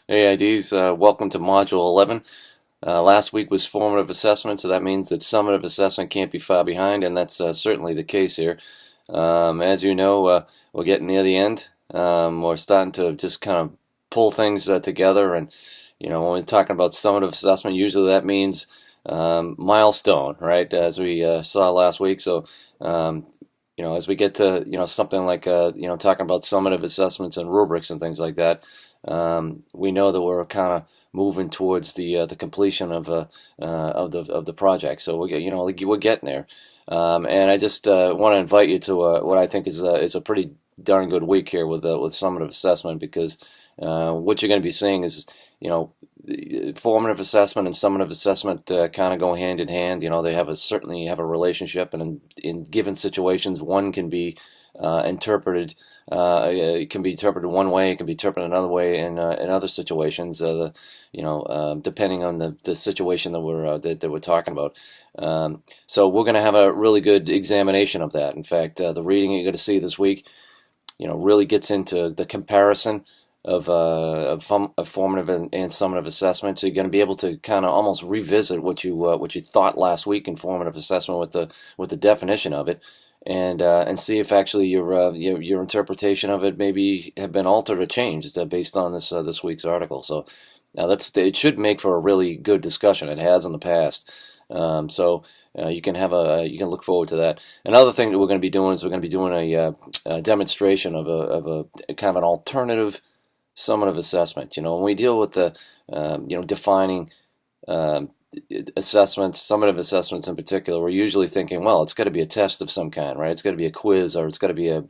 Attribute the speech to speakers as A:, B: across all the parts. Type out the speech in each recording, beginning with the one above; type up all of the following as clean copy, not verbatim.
A: Hey IDs, welcome to Module 11. Last week was formative assessment, so that means that summative assessment can't be far behind, and that's certainly the case here. As you know, we're getting near the end. We're starting to just kind of pull things together, and when we're talking about summative assessment, usually that means milestone, right? As we saw last week. So, as we get to something like talking about summative assessments and rubrics and things like that, we know that we're kind of moving towards the completion of the project. So we're getting there, and I just want to invite you to what I think is a pretty darn good week here with summative assessment, because what you're going to be seeing is formative assessment and summative assessment kind of go hand in hand. They certainly have a relationship, and in given situations, one can be interpreted. It can be interpreted one way. It can be interpreted another way in other situations. Depending on the situation that we're talking about. So we're going to have a really good examination of that. In fact, the reading you're going to see this week, really gets into the comparison of formative and summative assessment. So you're going to be able to kind of almost revisit what you thought last week in formative assessment with the definition of it, and see if actually your interpretation of it maybe have been altered or changed based on this week's article. So now it should make for a really good discussion. It has in the past. So you can look forward to that. Another thing that we're going to be doing is we're going to be doing a demonstration of a kind of an alternative summative assessment. When we deal with the defining assessments, summative assessments in particular, we're usually thinking, well, it's got to be a test of some kind, right? It's got to be a quiz, or it's got to be a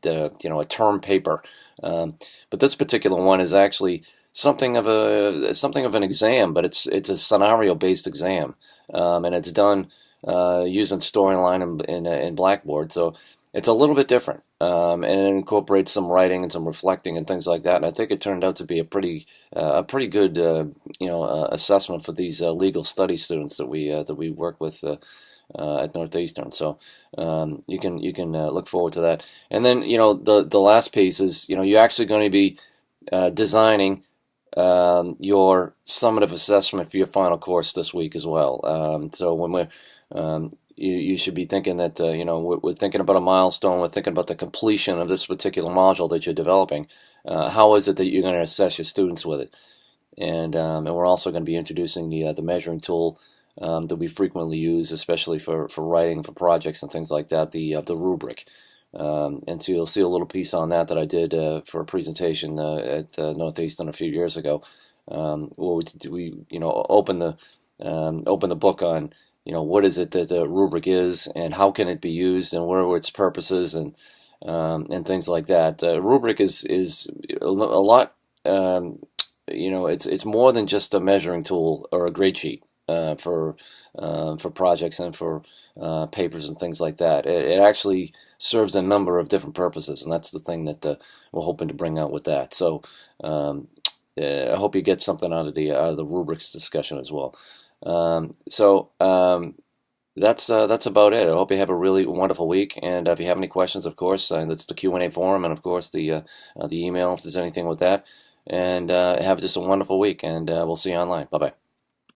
A: term paper. But this particular one is actually something of an exam, but it's a scenario-based exam, and it's done using Storyline in Blackboard. So it's a little bit different, and it incorporates some writing and some reflecting and things like that. And I think it turned out to be a pretty good assessment for these legal study students that we work with at Northeastern. So you can look forward to that. And then the last piece is you're actually going to be designing your summative assessment for your final course this week as well. So when you should be thinking that we're thinking about a milestone. We're thinking about the completion of this particular module that you're developing. How is it that you're going to assess your students with it? And we're also going to be introducing the measuring tool that we frequently use, especially for writing, for projects and things like that. The rubric. And so you'll see a little piece on that I did for a presentation at Northeastern a few years ago. Where we open the book on what is it that the rubric is, and how can it be used, and what are its purposes, and things like that. Rubric is a lot. It's more than just a measuring tool or a grade sheet for projects and for papers and things like that. It actually serves a number of different purposes, and that's the thing that we're hoping to bring out with that. So I hope you get something out of the rubrics discussion as well. That's about it. I hope you have a really wonderful week. And if you have any questions, of course, that's the Q&A forum, and of course the email if there's anything with that. And have just a wonderful week, and we'll see you online. Bye bye.